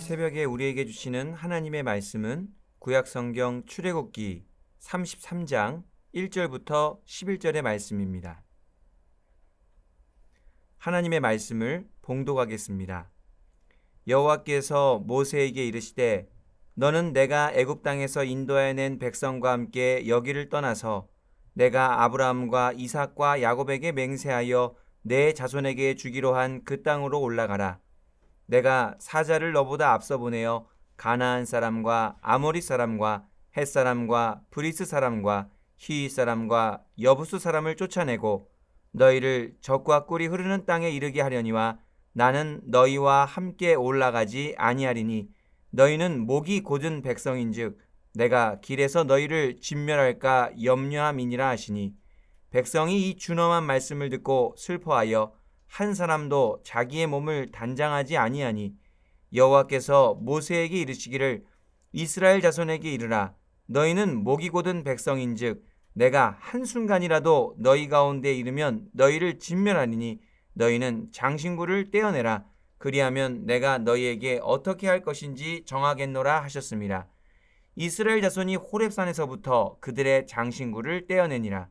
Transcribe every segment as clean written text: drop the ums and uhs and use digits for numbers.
새벽에 우리에게 주시는 하나님의 말씀은 구약성경 출애굽기 33장 1절부터 11절의 말씀입니다. 하나님의 말씀을 봉독하겠습니다. 여호와께서 모세에게 이르시되 너는 내가 애굽 땅에서 인도하여 낸 백성과 함께 여기를 떠나서 내가 아브라함과 이삭과 야곱에게 맹세하여 내 자손에게 주기로 한 그 땅으로 올라가라. 내가 사자를 너보다 앞서 보내어 가나안 사람과 아모리 사람과 헷 사람과 브리스 사람과 히윗 사람과 여부스 사람을 쫓아내고 너희를 젖과 꿀이 흐르는 땅에 이르게 하려니와 나는 너희와 함께 올라가지 아니하리니 너희는 목이 곧은 백성인즉 내가 길에서 너희를 진멸할까 염려함이니라 하시니 백성이 이 준엄한 말씀을 듣고 슬퍼하여 한 사람도 자기의 몸을 단장하지 아니하니 여호와께서 모세에게 이르시기를 이스라엘 자손에게 이르라 너희는 목이 곧은 백성인즉 내가 한순간이라도 너희 가운데 이르면 너희를 진멸하리니 너희는 장신구를 떼어내라 그리하면 내가 너희에게 어떻게 할 것인지 정하겠노라 하셨습니다. 이스라엘 자손이 호렙산에서부터 그들의 장신구를 떼어내니라.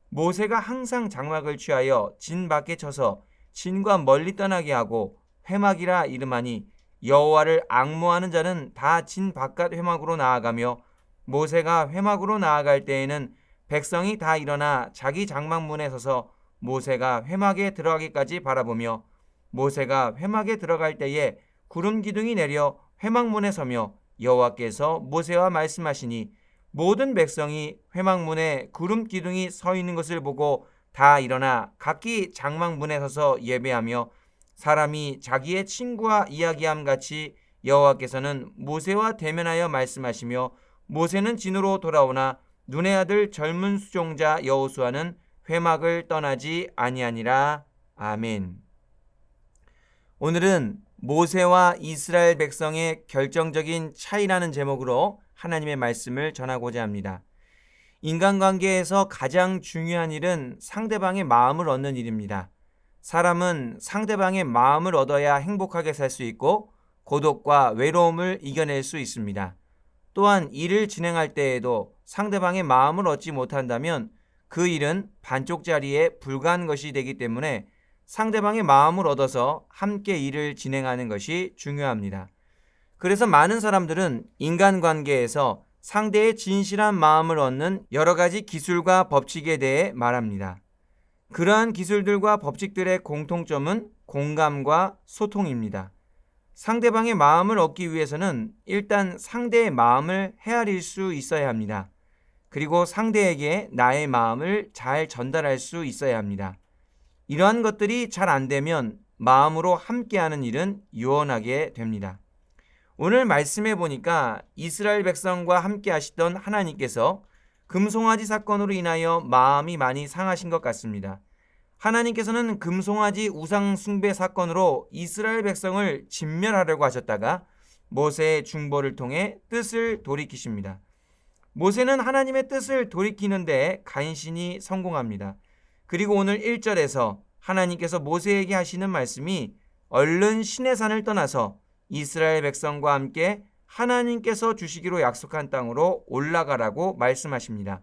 모세가 항상 장막을 취하여 진 밖에 쳐서 진과 멀리 떠나게 하고 회막이라 이름하니 여호와를 앙모하는 자는 다 진 바깥 회막으로 나아가며 모세가 회막으로 나아갈 때에는 백성이 다 일어나 자기 장막문에 서서 모세가 회막에 들어가기까지 바라보며 모세가 회막에 들어갈 때에 구름 기둥이 내려 회막문에 서며 여호와께서 모세와 말씀하시니 모든 백성이 회막문에 구름 기둥이 서 있는 것을 보고 다 일어나 각기 장막문에 서서 예배하며 사람이 자기의 친구와 이야기함 같이 여호와께서는 모세와 대면하여 말씀하시며 모세는 진으로 돌아오나 눈의 아들 젊은 수종자 여호수아는 회막을 떠나지 아니하니라. 아멘. 오늘은 모세와 이스라엘 백성의 결정적인 차이라는 제목으로 하나님의 말씀을 전하고자 합니다. 인간관계에서 가장 중요한 일은 상대방의 마음을 얻는 일입니다. 사람은 상대방의 마음을 얻어야 행복하게 살 수 있고 고독과 외로움을 이겨낼 수 있습니다. 또한 일을 진행할 때에도 상대방의 마음을 얻지 못한다면 그 일은 반쪽짜리에 불과한 것이 되기 때문에 상대방의 마음을 얻어서 함께 일을 진행하는 것이 중요합니다. 그래서 많은 사람들은 인간관계에서 상대의 진실한 마음을 얻는 여러 가지 기술과 법칙에 대해 말합니다. 그러한 기술들과 법칙들의 공통점은 공감과 소통입니다. 상대방의 마음을 얻기 위해서는 일단 상대의 마음을 헤아릴 수 있어야 합니다. 그리고 상대에게 나의 마음을 잘 전달할 수 있어야 합니다. 이러한 것들이 잘 안 되면 마음으로 함께하는 일은 요원하게 됩니다. 오늘 말씀해 보니까 이스라엘 백성과 함께 하시던 하나님께서 금송아지 사건으로 인하여 마음이 많이 상하신 것 같습니다. 하나님께서는 금송아지 우상 숭배 사건으로 이스라엘 백성을 진멸하려고 하셨다가 모세의 중보를 통해 뜻을 돌이키십니다. 모세는 하나님의 뜻을 돌이키는데 간신히 성공합니다. 그리고 오늘 1절에서 하나님께서 모세에게 하시는 말씀이 얼른 시내산을 떠나서 이스라엘 백성과 함께 하나님께서 주시기로 약속한 땅으로 올라가라고 말씀하십니다.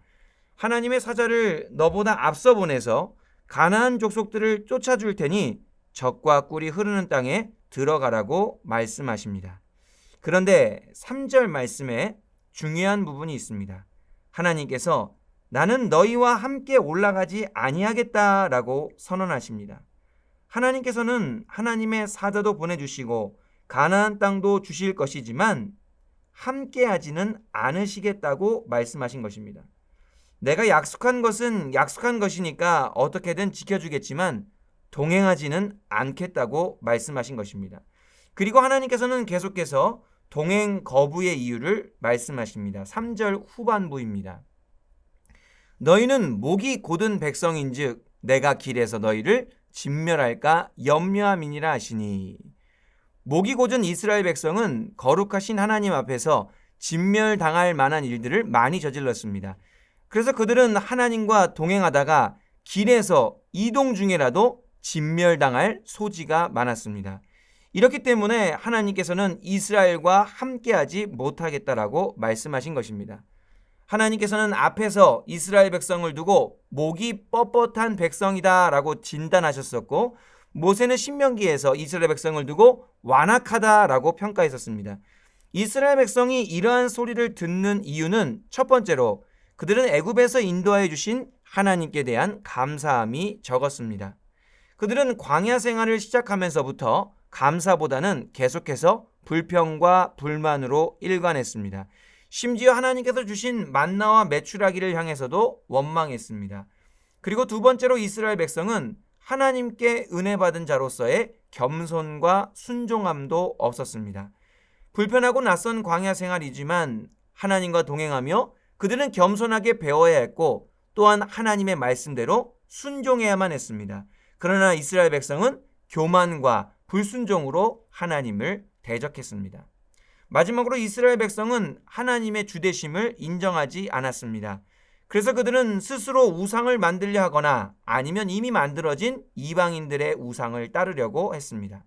하나님의 사자를 너보다 앞서 보내서 가나안 족속들을 쫓아줄 테니 젖과 꿀이 흐르는 땅에 들어가라고 말씀하십니다. 그런데 3절 말씀에 중요한 부분이 있습니다. 하나님께서 나는 너희와 함께 올라가지 아니하겠다라고 선언하십니다. 하나님께서는 하나님의 사자도 보내주시고 가나안 땅도 주실 것이지만 함께하지는 않으시겠다고 말씀하신 것입니다. 내가 약속한 것은 약속한 것이니까 어떻게든 지켜주겠지만 동행하지는 않겠다고 말씀하신 것입니다. 그리고 하나님께서는 계속해서 동행 거부의 이유를 말씀하십니다. 3절 후반부입니다. 너희는 목이 곧은 백성인즉 내가 길에서 너희를 진멸할까 염려함이니라 하시니 목이 곧은 이스라엘 백성은 거룩하신 하나님 앞에서 진멸당할 만한 일들을 많이 저질렀습니다. 그래서 그들은 하나님과 동행하다가 길에서 이동 중에라도 진멸당할 소지가 많았습니다. 이렇기 때문에 하나님께서는 이스라엘과 함께하지 못하겠다라고 말씀하신 것입니다. 하나님께서는 앞에서 이스라엘 백성을 두고 목이 뻣뻣한 백성이다라고 진단하셨었고, 모세는 신명기에서 이스라엘 백성을 두고 완악하다라고 평가했었습니다. 이스라엘 백성이 이러한 소리를 듣는 이유는 첫 번째로 그들은 애굽에서 인도하여 주신 하나님께 대한 감사함이 적었습니다. 그들은 광야 생활을 시작하면서부터 감사보다는 계속해서 불평과 불만으로 일관했습니다. 심지어 하나님께서 주신 만나와 메추라기를 향해서도 원망했습니다. 그리고 두 번째로 이스라엘 백성은 하나님께 은혜 받은 자로서의 겸손과 순종함도 없었습니다. 불편하고 낯선 광야 생활이지만 하나님과 동행하며 그들은 겸손하게 배워야 했고, 또한 하나님의 말씀대로 순종해야만 했습니다. 그러나 이스라엘 백성은 교만과 불순종으로 하나님을 대적했습니다. 마지막으로 이스라엘 백성은 하나님의 주되심을 인정하지 않았습니다. 그래서 그들은 스스로 우상을 만들려 하거나 아니면 이미 만들어진 이방인들의 우상을 따르려고 했습니다.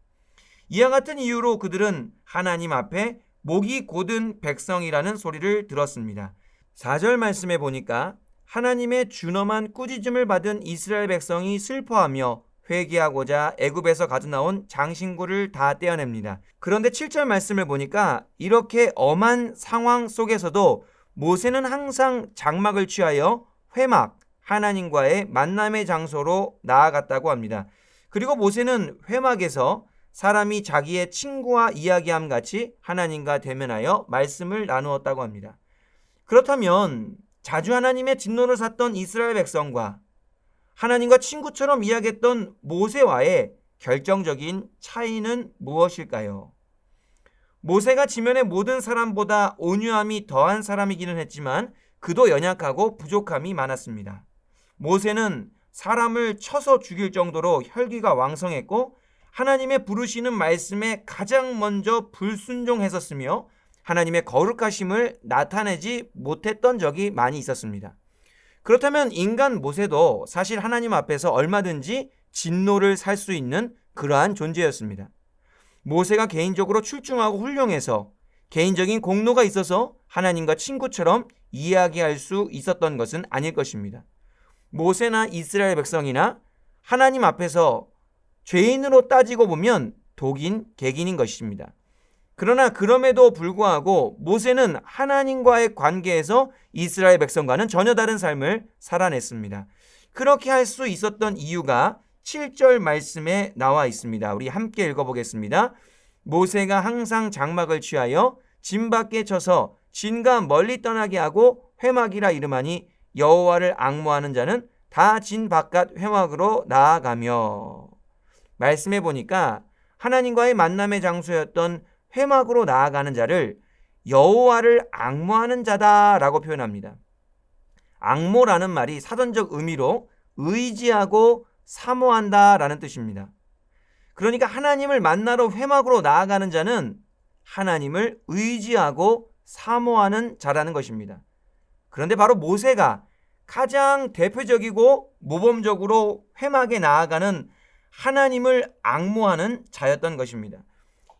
이와 같은 이유로 그들은 하나님 앞에 목이 곧은 백성이라는 소리를 들었습니다. 4절 말씀에 보니까 하나님의 준엄한 꾸짖음을 받은 이스라엘 백성이 슬퍼하며 회개하고자 애굽에서 가져나온 장신구를 다 떼어냅니다. 그런데 7절 말씀을 보니까 이렇게 엄한 상황 속에서도 모세는 항상 장막을 취하여 회막, 하나님과의 만남의 장소로 나아갔다고 합니다. 그리고 모세는 회막에서 사람이 자기의 친구와 이야기함 같이 하나님과 대면하여 말씀을 나누었다고 합니다. 그렇다면 자주 하나님의 진노를 샀던 이스라엘 백성과 하나님과 친구처럼 이야기했던 모세와의 결정적인 차이는 무엇일까요? 모세가 지면의 모든 사람보다 온유함이 더한 사람이기는 했지만 그도 연약하고 부족함이 많았습니다. 모세는 사람을 쳐서 죽일 정도로 혈기가 왕성했고 하나님의 부르시는 말씀에 가장 먼저 불순종했었으며 하나님의 거룩하심을 나타내지 못했던 적이 많이 있었습니다. 그렇다면 인간 모세도 사실 하나님 앞에서 얼마든지 진노를 살 수 있는 그러한 존재였습니다. 모세가 개인적으로 출중하고 훌륭해서 개인적인 공로가 있어서 하나님과 친구처럼 이야기할 수 있었던 것은 아닐 것입니다. 모세나 이스라엘 백성이나 하나님 앞에서 죄인으로 따지고 보면 독인, 객인인 것입니다. 그러나 그럼에도 불구하고 모세는 하나님과의 관계에서 이스라엘 백성과는 전혀 다른 삶을 살아냈습니다. 그렇게 할 수 있었던 이유가 7절 말씀에 나와 있습니다. 우리 함께 읽어보겠습니다. 모세가 항상 장막을 취하여 진 밖에 쳐서 진과 멀리 떠나게 하고 회막이라 이름하니 여호와를 앙모하는 자는 다 진 바깥 회막으로 나아가며. 말씀해 보니까 하나님과의 만남의 장소였던 회막으로 나아가는 자를 여호와를 앙모하는 자다라고 표현합니다. 앙모라는 말이 사전적 의미로 의지하고 사모한다라는 뜻입니다. 그러니까 하나님을 만나러 회막으로 나아가는 자는 하나님을 의지하고 사모하는 자라는 것입니다. 그런데 바로 모세가 가장 대표적이고 모범적으로 회막에 나아가는 하나님을 앙모하는 자였던 것입니다.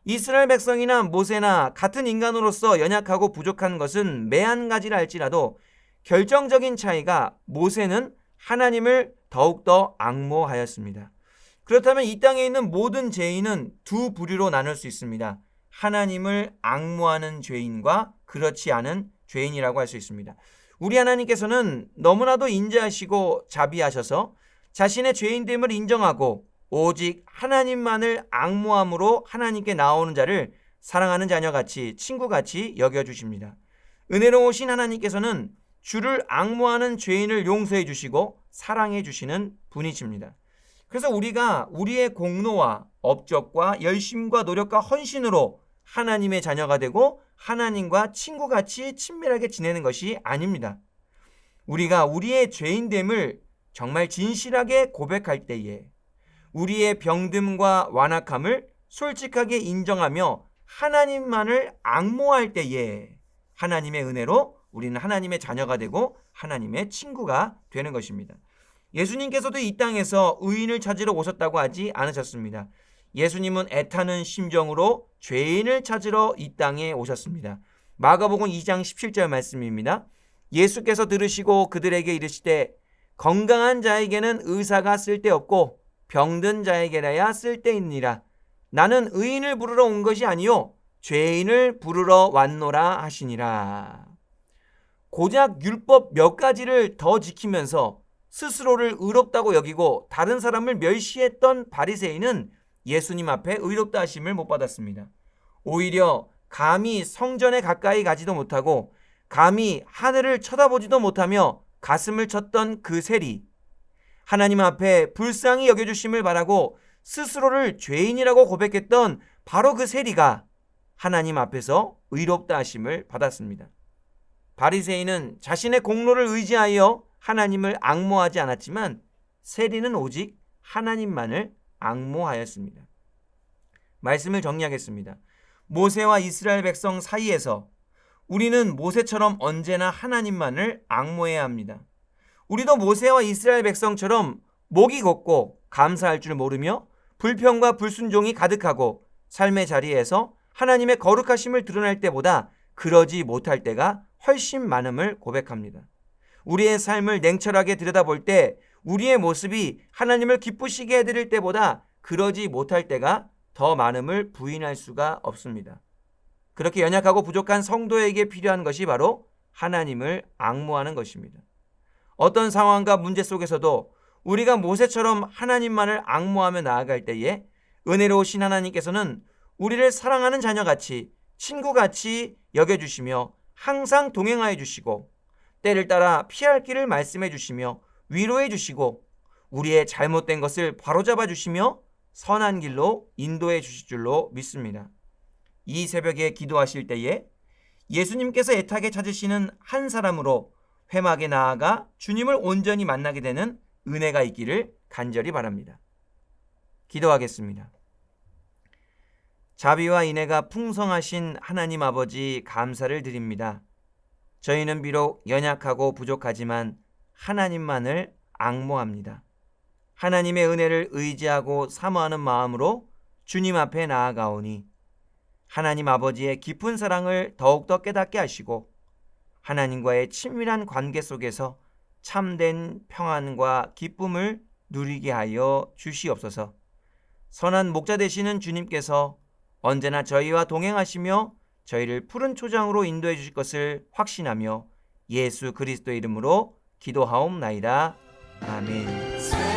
이스라엘 백성이나 모세나 같은 인간으로서 연약하고 부족한 것은 매한 가지라 할지라도 결정적인 차이가 모세는 하나님을 더욱더 앙모하였습니다. 그렇다면 이 땅에 있는 모든 죄인은 두 부류로 나눌 수 있습니다. 하나님을 앙모하는 죄인과 그렇지 않은 죄인이라고 할 수 있습니다. 우리 하나님께서는 너무나도 인자하시고 자비하셔서 자신의 죄인됨을 인정하고 오직 하나님만을 앙모함으로 하나님께 나오는 자를 사랑하는 자녀같이 친구같이 여겨주십니다. 은혜로우신 하나님께서는 주를 앙모하는 죄인을 용서해 주시고 사랑해 주시는 분이십니다. 그래서 우리가 우리의 공로와 업적과 열심과 노력과 헌신으로 하나님의 자녀가 되고 하나님과 친구같이 친밀하게 지내는 것이 아닙니다. 우리가 우리의 죄인됨을 정말 진실하게 고백할 때에 우리의 병듦과 완악함을 솔직하게 인정하며 하나님만을 앙모할 때에 하나님의 은혜로 우리는 하나님의 자녀가 되고 하나님의 친구가 되는 것입니다. 예수님께서도 이 땅에서 의인을 찾으러 오셨다고 하지 않으셨습니다. 예수님은 애타는 심정으로 죄인을 찾으러 이 땅에 오셨습니다. 마가복음 2장 17절 말씀입니다. 예수께서 들으시고 그들에게 이르시되 건강한 자에게는 의사가 쓸데없고 병든 자에게라야 쓸데있니라. 나는 의인을 부르러 온 것이 아니요 죄인을 부르러 왔노라 하시니라. 고작 율법 몇 가지를 더 지키면서 스스로를 의롭다고 여기고 다른 사람을 멸시했던 바리새인은 예수님 앞에 의롭다 하심을 못 받았습니다. 오히려 감히 성전에 가까이 가지도 못하고 감히 하늘을 쳐다보지도 못하며 가슴을 쳤던 그 세리, 하나님 앞에 불쌍히 여겨주심을 바라고 스스로를 죄인이라고 고백했던 바로 그 세리가 하나님 앞에서 의롭다 하심을 받았습니다. 바리새인은 자신의 공로를 의지하여 하나님을 앙모하지 않았지만 세리는 오직 하나님만을 앙모하였습니다. 말씀을 정리하겠습니다. 모세와 이스라엘 백성 사이에서 우리는 모세처럼 언제나 하나님만을 앙모해야 합니다. 우리도 모세와 이스라엘 백성처럼 목이 걷고 감사할 줄 모르며 불평과 불순종이 가득하고 삶의 자리에서 하나님의 거룩하심을 드러낼 때보다 그러지 못할 때가 훨씬 많음을 고백합니다. 우리의 삶을 냉철하게 들여다볼 때 우리의 모습이 하나님을 기쁘시게 해드릴 때보다 그러지 못할 때가 더 많음을 부인할 수가 없습니다. 그렇게 연약하고 부족한 성도에게 필요한 것이 바로 하나님을 앙모하는 것입니다. 어떤 상황과 문제 속에서도 우리가 모세처럼 하나님만을 앙모하며 나아갈 때에 은혜로우신 하나님께서는 우리를 사랑하는 자녀같이 친구같이 여겨주시며 항상 동행하여 주시고 때를 따라 피할 길을 말씀해 주시며 위로해 주시고 우리의 잘못된 것을 바로잡아 주시며 선한 길로 인도해 주실 줄로 믿습니다. 이 새벽에 기도하실 때에 예수님께서 애타게 찾으시는 한 사람으로 회막에 나아가 주님을 온전히 만나게 되는 은혜가 있기를 간절히 바랍니다. 기도하겠습니다. 자비와 인애가 풍성하신 하나님 아버지 감사를 드립니다. 저희는 비록 연약하고 부족하지만 하나님만을 앙모합니다. 하나님의 은혜를 의지하고 사모하는 마음으로 주님 앞에 나아가오니 하나님 아버지의 깊은 사랑을 더욱더 깨닫게 하시고 하나님과의 친밀한 관계 속에서 참된 평안과 기쁨을 누리게 하여 주시옵소서. 선한 목자 되시는 주님께서 언제나 저희와 동행하시며 저희를 푸른 초장으로 인도해 주실 것을 확신하며 예수 그리스도의 이름으로 기도하옵나이다. 아멘.